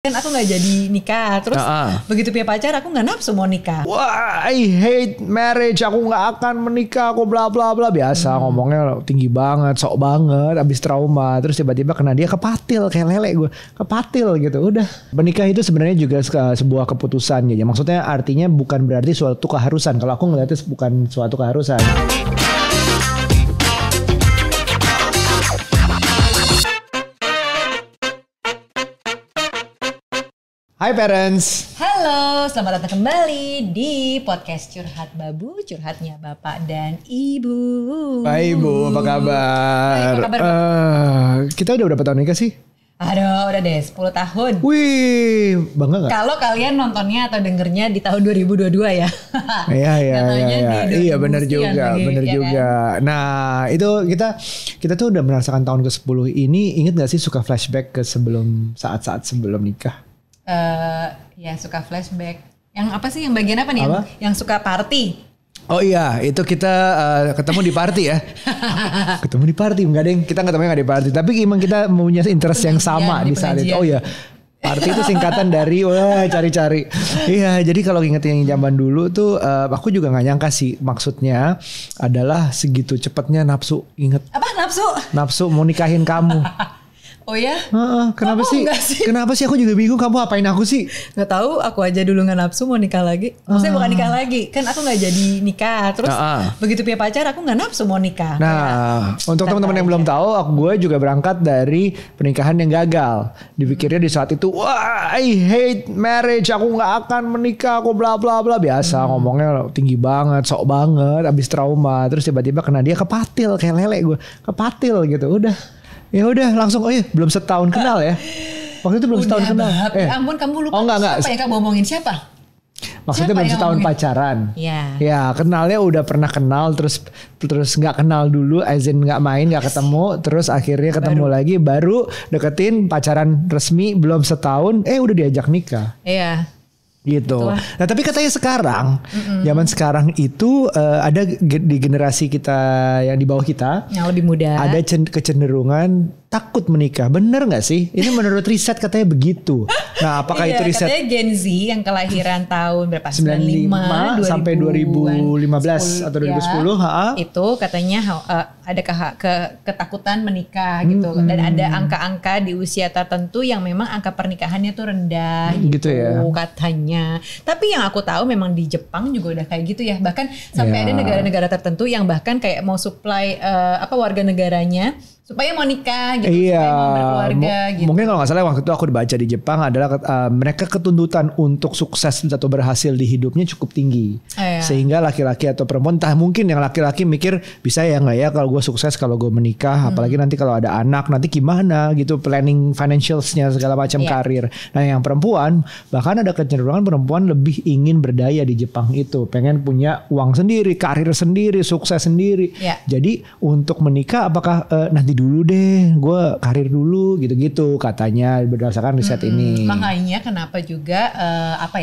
Kan aku nggak jadi nikah, terus begitu punya pacar aku nggak nafsu mau nikah. Wah, I hate marriage, aku nggak akan menikah, aku bla bla bla. Biasa ngomongnya tinggi banget, sok banget, abis trauma. Terus tiba-tiba kena dia kepatil kayak lele gue, kepatil gitu. Udah, menikah itu sebenarnya juga sebuah keputusan ya. Maksudnya artinya bukan berarti suatu keharusan. Kalau aku ngeliatnya bukan suatu keharusan. Hai parents. Halo, selamat datang kembali di podcast Curhat Babu, curhatnya Bapak dan Ibu. Hai Ibu, apa kabar? Hai, apa kabar? Kita udah berapa tahun nikah sih? Aduh, udah deh 10 tahun. Wih, bangga gak? Kalau kalian nontonnya atau dengernya di tahun 2022 ya. Iya benar juga, benar juga. Kan? Nah, itu kita tuh udah merasakan tahun ke-10 ini. Ingat gak sih suka flashback ke saat-saat sebelum nikah? Ya suka flashback. Yang apa sih, yang bagian apa nih? Yang suka party. Oh iya, itu kita ketemu di party ya. Ketemu di party, enggak deng, kita ketemunya nggak di party. Tapi emang kita punya interest yang sama di saat itu. Oh iya, party itu singkatan dari cari-cari. Iya, jadi kalau inget yang zaman dulu tuh, aku juga nggak nyangka sih. Maksudnya adalah segitu cepatnya nafsu. Inget? Apa nafsu? Nafsu mau nikahin kamu. Oh ya? Kenapa sih? Kenapa sih? Aku juga bingung. Kamu apain aku sih? Gak tahu. Aku aja dulu gak nafsu mau nikah lagi. Maksudnya bukan nikah lagi. Kan aku gak jadi nikah. Terus begitu punya pacar aku gak nafsu mau nikah. Nah, untuk teman-teman yang belum tahu, gue juga berangkat dari pernikahan yang gagal. Dipikirnya di saat itu, wah, I hate marriage. Aku gak akan menikah. Aku bla bla bla. Biasa ngomongnya tinggi banget, sok banget, abis trauma. Terus tiba-tiba kena dia kepatil kayak lele gue. Kepatil gitu. Ya udah langsung, oh iya belum setahun kenal ya. Waktu itu belum setahun kenal. Ampun, kamu lupa. Oh enggak. Siapa yang kamu ngomongin, siapa? Maksudnya belum setahun pacaran. Iya. Ya kenalnya udah pernah kenal terus nggak kenal dulu, as in nggak main, nggak ketemu, terus akhirnya ketemu lagi, baru deketin, pacaran resmi belum setahun, udah diajak nikah. Iya. Gitu. Nah tapi katanya sekarang, zaman sekarang itu ada di generasi kita yang di bawah kita, yang lebih muda, ada kecenderungan takut menikah. Bener nggak sih? Ini menurut riset katanya begitu. Nah apakah itu riset? Katanya Gen Z yang kelahiran tahun berapa? 95 sampai 2015 atau 2010. Itu katanya ada ketakutan menikah gitu. Dan ada angka-angka di usia tertentu yang memang angka pernikahannya tuh rendah gitu ya, katanya. Tapi yang aku tahu memang di Jepang juga udah kayak gitu ya. Bahkan sampai ada negara-negara tertentu yang bahkan kayak mau supply warga negaranya supaya mau nikah gitu, supaya mau berkeluarga gitu. Mungkin kalau nggak salah waktu itu aku dibaca di Jepang adalah mereka ketuntutan untuk sukses atau berhasil di hidupnya cukup tinggi. Sehingga laki-laki atau perempuan, entah mungkin yang laki-laki mikir bisa ya nggak ya kalau gue sukses, kalau gue menikah, apalagi nanti kalau ada anak nanti gimana gitu, planning financialsnya segala macam karir. Nah yang perempuan, bahkan ada kecenderungan perempuan lebih ingin berdaya di Jepang itu, pengen punya uang sendiri, karir sendiri, sukses sendiri. Jadi untuk menikah apakah nanti dulu deh, gue karir dulu gitu-gitu katanya berdasarkan riset ini. Makanya kenapa juga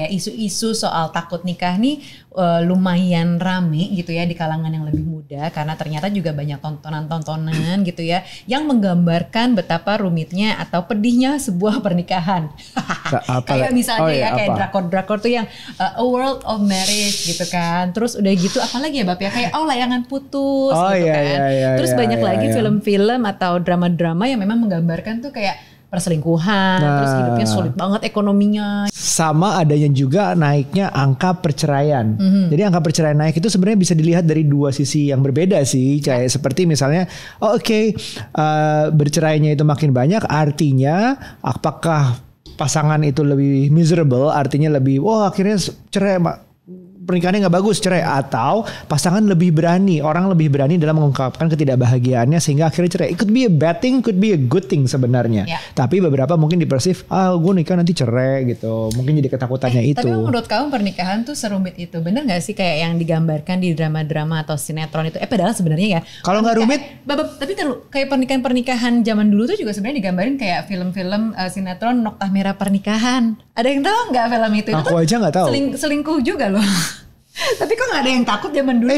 isu-isu soal takut nikah nih lumayan rame gitu ya di kalangan yang lebih muda, karena ternyata juga banyak tontonan-tontonan gitu ya yang menggambarkan betapa rumitnya atau pedihnya sebuah pernikahan. Kayak misalnya kayak drakor-drakor tuh yang A World of Marriage gitu kan. Terus udah gitu apalagi ya Bap ya, kayak layangan putus gitu kan. Terus banyak lagi film-film atau drama-drama yang memang menggambarkan tuh kayak perselingkuhan, terus hidupnya sulit banget ekonominya. Sama adanya juga naiknya angka perceraian. Jadi angka perceraian naik itu sebenarnya bisa dilihat dari dua sisi yang berbeda sih. Kayak seperti misalnya, bercerainya itu makin banyak, artinya apakah pasangan itu lebih miserable, artinya lebih, akhirnya cerai, pernikahannya nggak bagus, cerai, atau pasangan lebih berani, orang lebih berani dalam mengungkapkan ketidakbahagiaannya sehingga akhirnya cerai. It could be a bad thing, could be a good thing sebenarnya. Tapi beberapa mungkin dipersif, gue nikah nanti cerai gitu. Mungkin jadi ketakutannya itu. Tapi menurut kamu pernikahan tuh serumit itu, bener nggak sih kayak yang digambarkan di drama-drama atau sinetron itu? Padahal sebenarnya ya. Kalau nggak rumit, tapi kayak pernikahan zaman dulu tuh juga sebenarnya digambarin kayak film-film sinetron Noktah Merah Pernikahan. Ada yang tahu nggak film itu? Aku aja nggak tahu. Selingkuh juga loh. Tapi kok gak ada yang takut zaman dulu?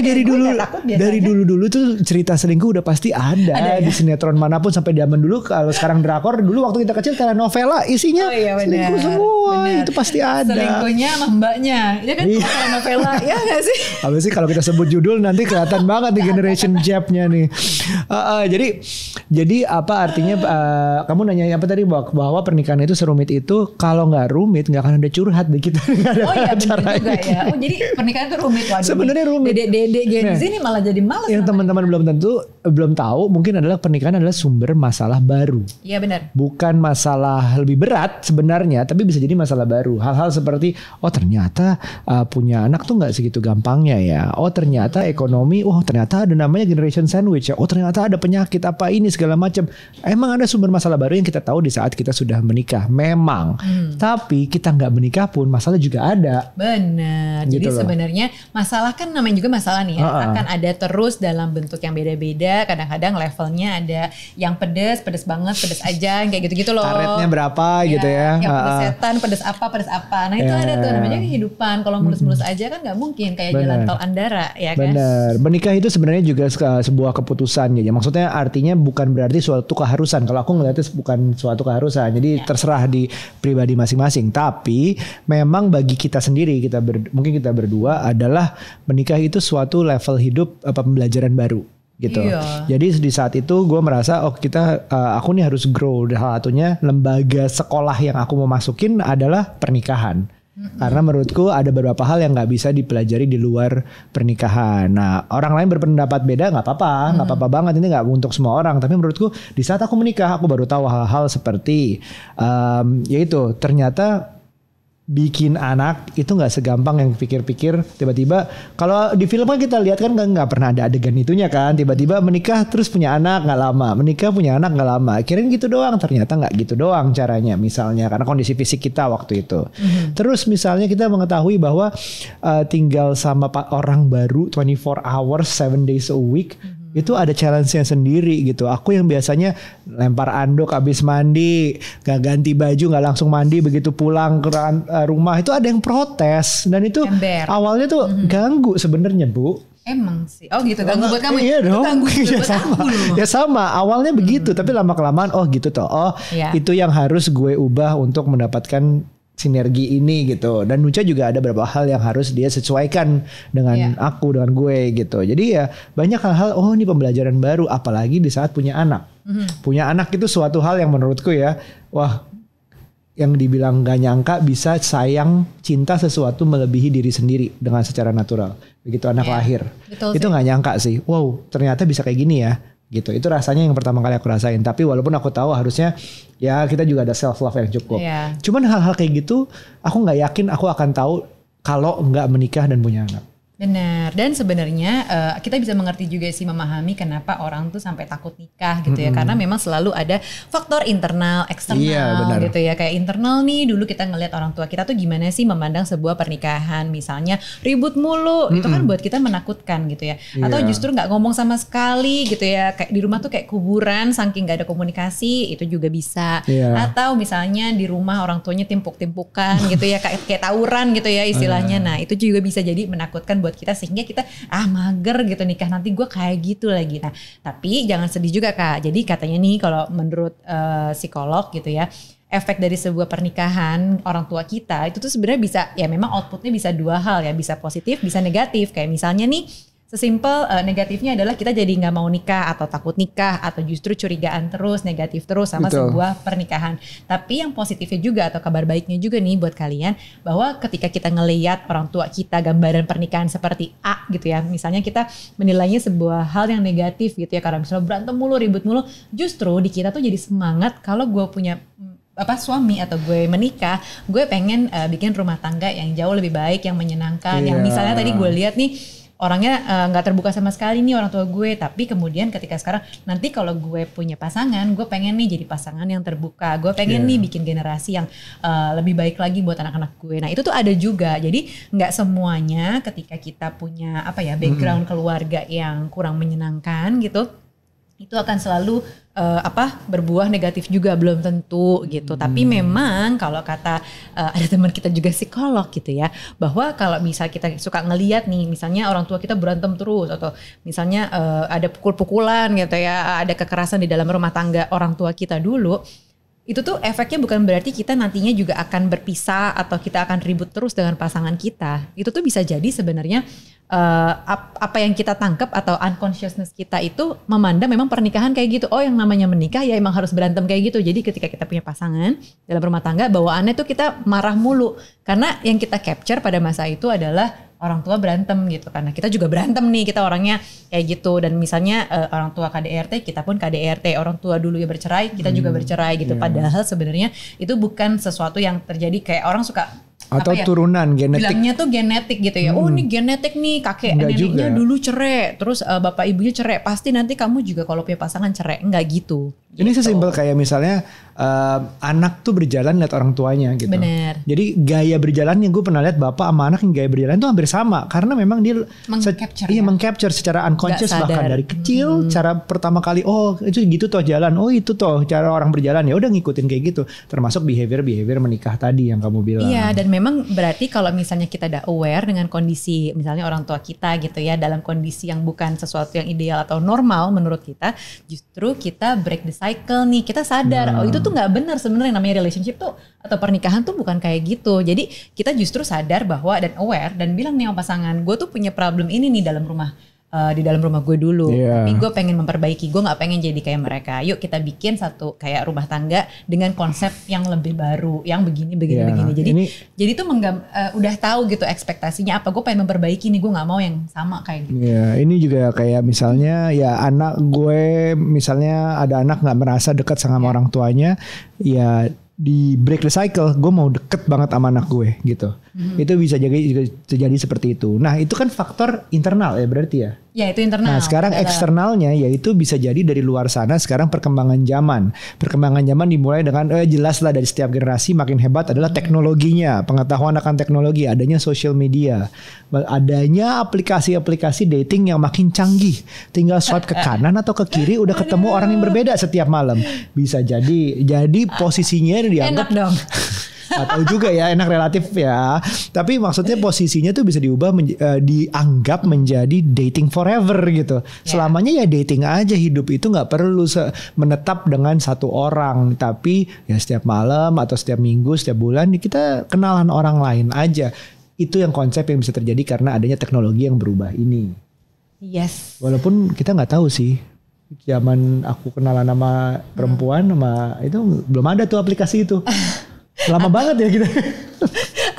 Dari dulu tuh cerita selingkuh udah pasti ada di sinetron manapun sampai zaman dulu. Kalau sekarang drakor, dulu waktu kita kecil telenovela isinya selingkuh semua. Itu pasti ada. Selingkuhnya sama mbaknya, ya kan? Telenovela, ya gak sih? Habis sih kalau kita sebut judul nanti kelihatan banget di generation gap-nya nih. Jadi apa artinya? Kamu nanya apa tadi bahwa pernikahan itu serumit itu? Kalau nggak rumit nggak akan ada curhat di kita. Oh iya benar juga ya. Oh jadi pernikahan itu rumit. Waduh, sebenarnya rumit. Dede Gen Z ini malah jadi malas. Yang teman-teman belum tahu mungkin adalah pernikahan adalah sumber masalah baru. Iya benar. Bukan masalah lebih berat sebenarnya, tapi bisa jadi masalah baru. Hal-hal seperti ternyata punya anak tuh nggak segitu gampangnya ya. Ternyata ekonomi. Ternyata ada namanya generation sandwich ya. Ternyata ada penyakit apa ini segala macam. Emang ada sumber masalah baru yang kita tahu di saat kita sudah menikah. Memang. Tapi kita nggak menikah pun masalah juga ada. Benar. Gitu jadi sebenarnya masalah kan namanya juga masalah nih ya. Akan ada terus dalam bentuk yang beda-beda. Kadang-kadang levelnya ada yang pedes banget, pedes aja kayak gitu-gitu loh. Karetnya berapa gitu ya. Yang pedes setan, pedes apa. Nah itu ada tuh namanya kehidupan. Kalau mulus-mulus aja kan nggak mungkin kayak jalan tol Andara ya kan. Benar. Menikah itu sebenarnya juga sebuah keputusan ya. Maksudnya artinya bukan berarti suatu keharusan. Kalau aku ngeliatnya bukan suatu keharusan. Jadi terserah di pribadi masing-masing. Tapi memang bagi kita sendiri, mungkin kita berdua adalah menikah itu suatu level hidup pembelajaran baru gitu. Iya. Jadi di saat itu gue merasa aku nih harus grow. Salah satunya lembaga sekolah yang aku mau masukin adalah pernikahan. Karena menurutku ada beberapa hal yang nggak bisa dipelajari di luar pernikahan. Nah, orang lain berpendapat beda nggak apa-apa banget. Ini nggak untuk semua orang. Tapi menurutku di saat aku menikah, aku baru tahu hal-hal seperti yaitu ternyata bikin anak itu nggak segampang yang pikir-pikir. Tiba-tiba kalau di film kan kita lihat kan nggak pernah ada adegan itunya kan. Tiba-tiba menikah terus punya anak nggak lama, menikah punya anak nggak lama. Kirain gitu doang, ternyata nggak gitu doang caranya. Misalnya karena kondisi fisik kita waktu itu. Terus misalnya kita mengetahui bahwa tinggal sama orang baru 24 hours 7 days a week. Itu ada challenge-nya sendiri gitu. Aku yang biasanya lempar anduk habis mandi, gak ganti baju, gak langsung mandi, begitu pulang ke rumah itu ada yang protes. Dan itu awalnya tuh ganggu sebenarnya Bu. Emang sih. Oh gitu, ganggu buat kamu. Iya dong. Ganggu ya, buat sama. aku loh. Ya sama, awalnya begitu. Tapi lama-kelamaan gitu toh. Itu yang harus gue ubah untuk mendapatkan sinergi ini gitu. Dan Nucha juga ada beberapa hal yang harus dia sesuaikan dengan aku, dengan gue gitu. Jadi ya banyak hal-hal, ini pembelajaran baru. Apalagi di saat punya anak. Punya anak itu suatu hal yang menurutku ya, yang dibilang gak nyangka bisa sayang, cinta sesuatu melebihi diri sendiri dengan secara natural. Begitu anak lahir. Betul itu gak nyangka sih. Wow, ternyata bisa kayak gini ya. Gitu. Itu rasanya yang pertama kali aku rasain. Tapi walaupun aku tahu harusnya ya kita juga ada self love yang cukup. Cuman hal-hal kayak gitu aku nggak yakin aku akan tahu kalau nggak menikah dan punya anak. Benar, dan sebenarnya kita bisa mengerti juga sih, memahami kenapa orang tuh sampai takut nikah gitu ya, karena memang selalu ada faktor internal, eksternal gitu ya. Kayak internal nih, dulu kita ngelihat orang tua kita tuh gimana sih memandang sebuah pernikahan, misalnya ribut mulu, itu kan buat kita menakutkan gitu ya. Atau justru nggak ngomong sama sekali gitu ya, kayak di rumah tuh kayak kuburan, saking nggak ada komunikasi, itu juga bisa. Atau misalnya di rumah orang tuanya timpuk-timpukan gitu ya, kayak tawuran gitu ya istilahnya. Nah itu juga bisa jadi menakutkan buat kita, sehingga kita mager gitu nikah, nanti gue kayak gitu lagi. Nah tapi jangan sedih juga Kak. Jadi katanya nih kalau menurut psikolog gitu ya, efek dari sebuah pernikahan orang tua kita itu tuh sebenarnya bisa, ya memang outputnya bisa dua hal ya, bisa positif bisa negatif. Kayak misalnya nih sesimpel negatifnya adalah kita jadi nggak mau nikah atau takut nikah atau justru curigaan terus, negatif terus sama sebuah pernikahan. Tapi yang positifnya juga atau kabar baiknya juga nih buat kalian, bahwa ketika kita ngelihat orang tua kita gambaran pernikahan seperti A gitu ya, misalnya kita menilainya sebuah hal yang negatif gitu ya, karena misalnya berantem mulu, ribut mulu, justru di kita tuh jadi semangat kalau gue punya suami atau gue menikah, gue pengen bikin rumah tangga yang jauh lebih baik, yang menyenangkan, yang misalnya tadi gue lihat nih orangnya nggak terbuka sama sekali nih orang tua gue, tapi kemudian ketika sekarang nanti kalau gue punya pasangan, gue pengen nih jadi pasangan yang terbuka, gue pengen nih bikin generasi yang lebih baik lagi buat anak-anak gue. Nah itu tuh ada juga, jadi nggak semuanya ketika kita punya background keluarga yang kurang menyenangkan gitu, itu akan selalu berbuah negatif juga, belum tentu gitu. Tapi memang kalau kata ada teman kita juga psikolog gitu ya, bahwa kalau misal kita suka ngelihat nih, misalnya orang tua kita berantem terus, atau misalnya ada pukul-pukulan gitu ya, ada kekerasan di dalam rumah tangga orang tua kita dulu, itu tuh efeknya bukan berarti kita nantinya juga akan berpisah atau kita akan ribut terus dengan pasangan kita. Itu tuh bisa jadi sebenarnya apa yang kita tangkap atau unconsciousness kita itu memandang memang pernikahan kayak gitu. Oh, yang namanya menikah ya emang harus berantem kayak gitu. Jadi ketika kita punya pasangan dalam rumah tangga, bawaannya tuh kita marah mulu. Karena yang kita capture pada masa itu adalah orang tua berantem gitu. Karena kita juga berantem nih, kita orangnya kayak gitu. Dan misalnya orang tua KDRT, kita pun KDRT. Orang tua dulu ya bercerai, kita juga bercerai gitu. Padahal sebenarnya itu bukan sesuatu yang terjadi kayak orang suka atau turunan genetik. Bilangnya tuh genetik gitu ya. Oh, ini genetik nih, kakek neneknya dulu cerai, terus bapak ibunya cerai. Pasti nanti kamu juga kalau punya pasangan cerai. Enggak gitu. Ini sesimpel kayak misalnya anak tuh berjalan lihat orang tuanya gitu. Bener. Jadi gaya berjalannya, gue pernah lihat bapak sama anak yang gaya berjalan tuh hampir sama. Karena memang dia mengcapture secara unconscious bahkan dari kecil. Cara pertama kali, oh itu gitu toh jalan, oh itu toh cara orang berjalan, ya udah ngikutin kayak gitu. Termasuk behavior menikah tadi yang kamu bilang. Iya, dan memang berarti kalau misalnya kita udah aware dengan kondisi misalnya orang tua kita gitu ya, dalam kondisi yang bukan sesuatu yang ideal atau normal menurut kita, justru kita break the cycle nih. Kita sadar, oh itu tuh nggak benar sebenarnya, namanya relationship tuh atau pernikahan tuh bukan kayak gitu. Jadi kita justru sadar bahwa dan aware dan bilang nih sama pasangan, gue tuh punya problem ini nih dalam rumah. Di dalam rumah gue dulu, tapi gue pengen memperbaiki, gue nggak pengen jadi kayak mereka. Yuk kita bikin satu kayak rumah tangga dengan konsep yang lebih baru, yang begini. Jadi tuh udah tahu gitu ekspektasinya apa. Gue pengen memperbaiki nih, gue nggak mau yang sama kayak gitu. Ya, ini juga kayak misalnya ya anak gue, misalnya ada anak nggak merasa dekat sama orang tuanya, ya di break the cycle, gue mau deket banget sama anak gue gitu. Itu bisa jadi seperti itu. Nah itu kan faktor internal ya berarti ya. Ya itu internal. Nah sekarang eksternalnya yaitu bisa jadi dari luar sana. Sekarang perkembangan zaman dimulai dengan jelas lah dari setiap generasi makin hebat adalah teknologinya, pengetahuan akan teknologi, adanya social media, adanya aplikasi-aplikasi dating yang makin canggih. Tinggal swipe ke kanan atau ke kiri udah ketemu orang yang berbeda setiap malam. Bisa jadi posisinya dianggap enak dong. Atau juga ya enak relatif ya. Tapi maksudnya posisinya tuh bisa diubah dianggap menjadi dating forever gitu. Selamanya ya dating aja, hidup itu nggak perlu menetap dengan satu orang. Tapi ya setiap malam atau setiap minggu, setiap bulan kita kenalan orang lain aja. Itu yang konsep yang bisa terjadi karena adanya teknologi yang berubah ini. Yes. Walaupun kita nggak tahu sih. Zaman aku kenalan sama perempuan sama itu belum ada tuh aplikasi itu. Lama banget ya gitu.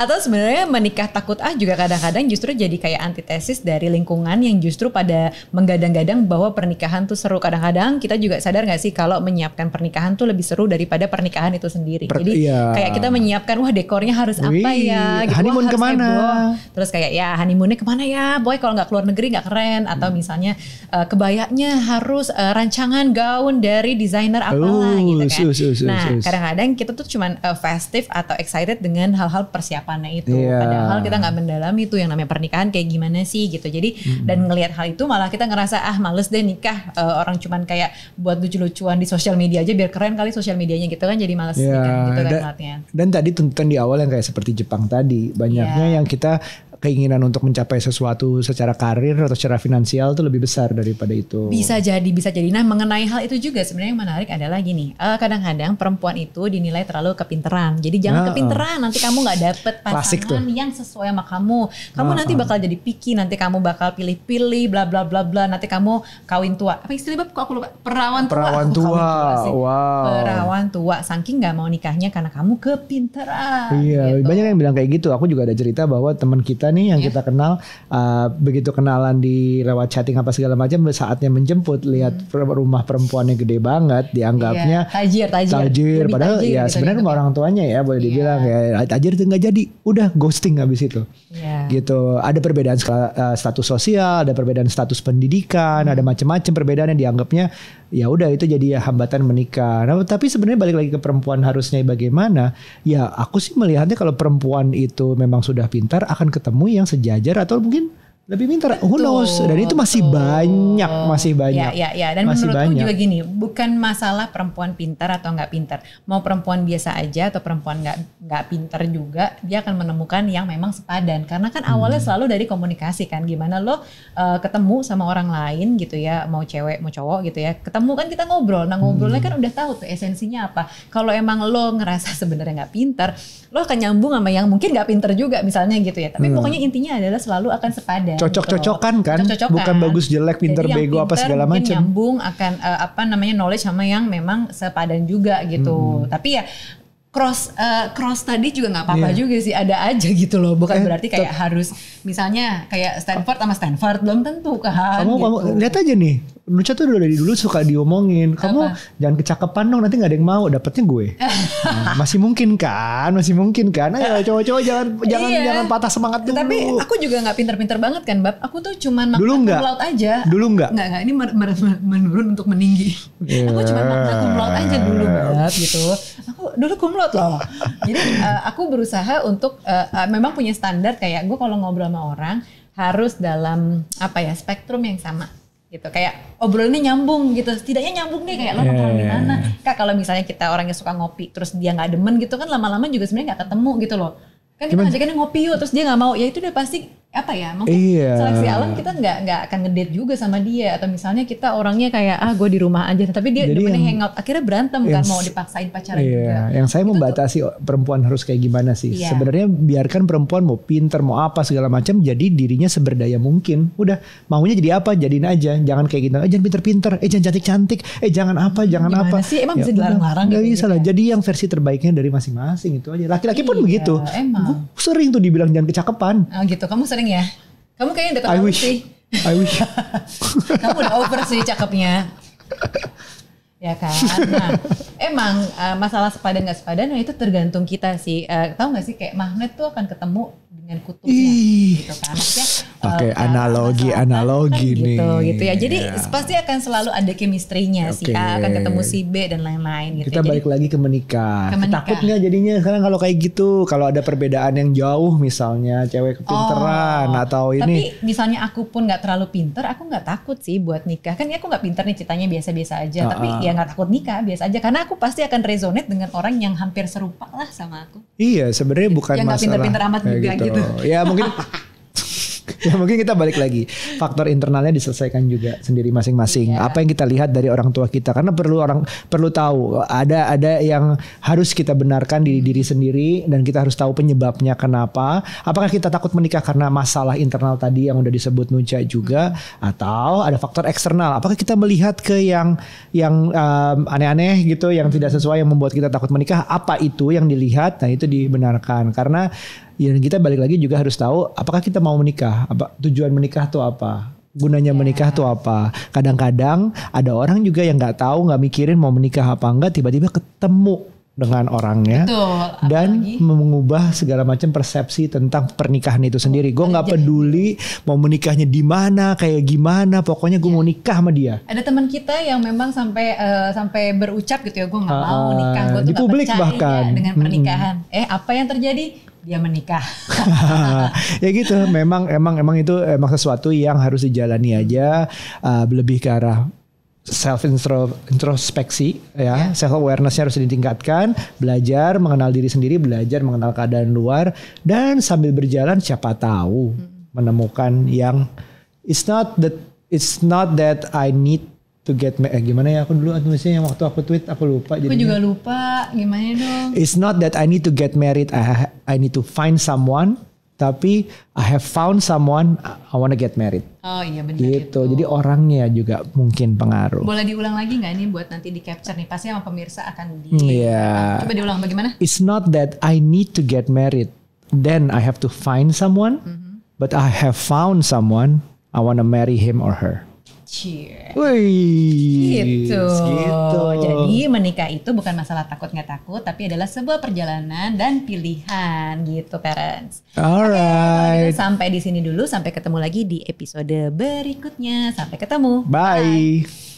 Atau sebenarnya menikah takut juga kadang-kadang justru jadi kayak antitesis dari lingkungan yang justru pada menggadang-gadang bahwa pernikahan tuh seru. Kadang-kadang kita juga sadar gak sih kalau menyiapkan pernikahan tuh lebih seru daripada pernikahan itu sendiri. Jadi kayak kita menyiapkan, wah dekornya harus apa ya gitu, honeymoon kemana heboh. Terus kayak ya honeymoonnya kemana ya, boy kalau gak keluar negeri gak keren. Atau misalnya kebayanya harus rancangan gaun dari desainer apalah gitu kan. Nah kadang-kadang kita tuh cuman festive atau excited dengan hal-hal persiapannya itu. Padahal kita gak mendalami tuh yang namanya pernikahan kayak gimana sih gitu. Jadi dan ngelihat hal itu malah kita ngerasa males deh nikah. Orang cuman kayak buat lucu-lucuan di sosial media aja biar keren kali sosial medianya gitu kan, jadi males nikah gitu kan ngeliatnya. Dan tadi tuntutan di awal yang kayak seperti Jepang tadi, banyaknya yang kita keinginan untuk mencapai sesuatu secara karir atau secara finansial itu lebih besar daripada itu. Bisa jadi. Nah mengenai hal itu juga sebenarnya yang menarik adalah gini, kadang-kadang perempuan itu dinilai terlalu kepinteran. Jadi jangan kepinteran, nanti kamu gak dapet pasangan yang sesuai sama kamu. Kamu nanti bakal jadi picky, nanti kamu bakal pilih-pilih, bla bla bla bla. Nanti kamu kawin tua. Apa istilahnya kok aku lupa? Perawan tua. Wow. Perawan tua, saking gak mau nikahnya karena kamu kepinteran. Iya, gitu. Banyak yang bilang kayak gitu. Aku juga ada cerita bahwa teman kita nih yang kita kenal, begitu kenalan di lewat chatting apa segala macam, saatnya menjemput lihat rumah perempuannya gede banget, dianggapnya tajir padahal ya sebenarnya rumah orang tuanya ya boleh dibilang ya tajir itu nggak jadi, udah ghosting habis itu. Gitu. Ada perbedaan status sosial, ada perbedaan status pendidikan, ada macam-macam perbedaan yang dianggapnya ya udah itu jadi hambatan menikah. Nah, tapi sebenarnya balik lagi ke perempuan harusnya bagaimana? Ya aku sih melihatnya kalau perempuan itu memang sudah pintar akan ketemu yang sejajar atau mungkin lebih pintar, who knows, dan itu masih banyak. Ya. Dan masih menurutku banyak. juga gini, bukan masalah perempuan pintar atau nggak pintar, mau perempuan biasa aja atau perempuan nggak pintar juga, dia akan menemukan yang memang sepadan, karena kan awalnya selalu dari komunikasi kan, gimana lo ketemu sama orang lain gitu ya, mau cewek mau cowok gitu ya, ketemu kan kita ngobrol, nah ngobrolnya kan udah tahu tuh esensinya apa. Kalau emang lo ngerasa sebenarnya nggak pintar, lo akan nyambung sama yang mungkin nggak pintar juga misalnya gitu ya, tapi pokoknya intinya adalah selalu akan sepadan. Cocok-cocokan kan, bukan bagus jelek, pinter bego apa segala macam. Nyambung akan knowledge sama yang memang sepadan juga gitu. Tapi ya cross tadi juga nggak apa-apa juga sih, ada aja gitu loh, bukan berarti kayak harus misalnya kayak Stanford sama Stanford, belum tentu kan. Kamu lihat aja nih, Nucha tuh dari dulu suka diomongin, kamu jangan kecakepan dong, nanti nggak ada yang mau, dapetnya gue. Masih mungkin kan, ayo cowok-cowok jangan patah semangat dulu. Tapi aku juga nggak pinter-pinter banget kan, Bab. Aku tuh cuman makan laut aja. Dulu nggak? Nggak, ini menurun untuk meninggi. Aku cuma makan laut aja dulu, Bab, gitu. Aku dulu kumlot loh. Jadi aku berusaha untuk memang punya standar kayak gue kalau ngobrol sama orang harus dalam spektrum yang sama gitu, kayak obrolannya nyambung gitu, setidaknya nyambung deh, kayak lo nongkrong di mana Kak. Kalau misalnya kita orang yang suka ngopi terus dia nggak demen gitu kan, lama-lama juga sebenarnya nggak ketemu gitu loh kan. Kita ngajakin ngopi yuk terus dia nggak mau, ya itu udah pasti mungkin seleksi alam, kita nggak akan ngedate juga sama dia. Atau misalnya kita orangnya kayak gue di rumah aja, tapi dia demennya hangout, akhirnya berantem kan, mau dipaksain pacaran juga. Yang saya membatasi perempuan harus kayak gimana sih? Sebenarnya biarkan perempuan mau pinter mau apa segala macam, jadi dirinya seberdaya mungkin. Udah maunya jadi apa jadiin aja, jangan kayak gitu. Jangan pinter-pinter, jangan cantik-cantik, jangan apa. Sih emang bisa dilarang-larang gitu? Gak bisa lah. Jadi yang versi terbaiknya dari masing-masing itu aja. Laki-laki pun begitu. Gue sering tuh dibilang jangan kecakepan. Gitu, kamu sering ya? Kamu kayaknya deket aku sih. I wish. Kamu udah over sih cakepnya. Ya kan. Nah, emang masalah sepadan nggak sepadan, itu tergantung kita sih. Tahu nggak sih kayak magnet tuh akan ketemu dengan kutubnya, gitu kan. Maksudnya pakai analogi nih. Gitu ya. Jadi pasti akan selalu ada chemistry-nya si A akan ketemu si B dan lain-lain gitu. Kita balik lagi ke menikah. Takutnya jadinya sekarang kalau kayak gitu, kalau ada perbedaan yang jauh misalnya cewek kepinteran atau ini. Tapi misalnya aku pun nggak terlalu pinter, aku nggak takut sih buat nikah. Kan aku nggak pinter nih, ceritanya biasa-biasa aja. Tapi ya nggak takut nikah, biasa aja. Karena aku pasti akan resonate dengan orang yang hampir serupa lah sama aku. Iya, sebenarnya bukan yang masalah. Yang nggak pinter-pinter amat juga gitu. Ya mungkin. Ya mungkin kita balik lagi, faktor internalnya diselesaikan juga sendiri masing-masing. Apa yang kita lihat dari orang tua kita, karena perlu tahu ada yang harus kita benarkan di diri sendiri, dan kita harus tahu penyebabnya kenapa. Apakah kita takut menikah karena masalah internal tadi yang udah disebut Nucha juga, atau ada faktor eksternal? Apakah kita melihat ke yang aneh-aneh gitu, yang tidak sesuai, yang membuat kita takut menikah? Apa itu yang dilihat? Nah itu dibenarkan, karena ya kita balik lagi juga harus tahu apakah kita mau menikah, apa tujuan menikah tuh apa, gunanya menikah tuh apa. Kadang-kadang ada orang juga yang nggak tahu, nggak mikirin mau menikah apa enggak, tiba-tiba ketemu dengan orangnya. Betul, dan mengubah segala macam persepsi tentang pernikahan itu sendiri. Gue nggak peduli mau menikahnya di mana, kayak gimana, pokoknya gue mau nikah sama dia. Ada teman kita yang memang sampai berucap gitu ya, gue nggak mau nikah, gue tuh di publik bahkan dengan pernikahan. Apa yang terjadi? Dia menikah. Ya gitu, memang itu sesuatu yang harus dijalani aja, lebih ke arah self introspeksi ya. Self awareness-nya harus ditingkatkan, belajar mengenal diri sendiri, belajar mengenal keadaan luar, dan sambil berjalan siapa tahu menemukan yang it's not that I need to get gimana ya, aku dulu tulisnya yang waktu aku tweet aku lupa. Aku juga lupa gimana dong. It's not that I need to get married, I need to find someone, tapi I have found someone, I want to get married. Oh iya benar gitu. Jadi orangnya juga mungkin pengaruh. Boleh diulang lagi nggak nih buat nanti di capture nih, pasti sama pemirsa akan coba diulang bagaimana? It's not that I need to get married, then I have to find someone, but I have found someone, I want to marry him or her. Cheers. Wih, gitu. Jadi menikah itu bukan masalah takut nggak takut, tapi adalah sebuah perjalanan dan pilihan gitu, parents. Alright. Sampai di sini dulu, sampai ketemu lagi di episode berikutnya. Sampai ketemu. Bye.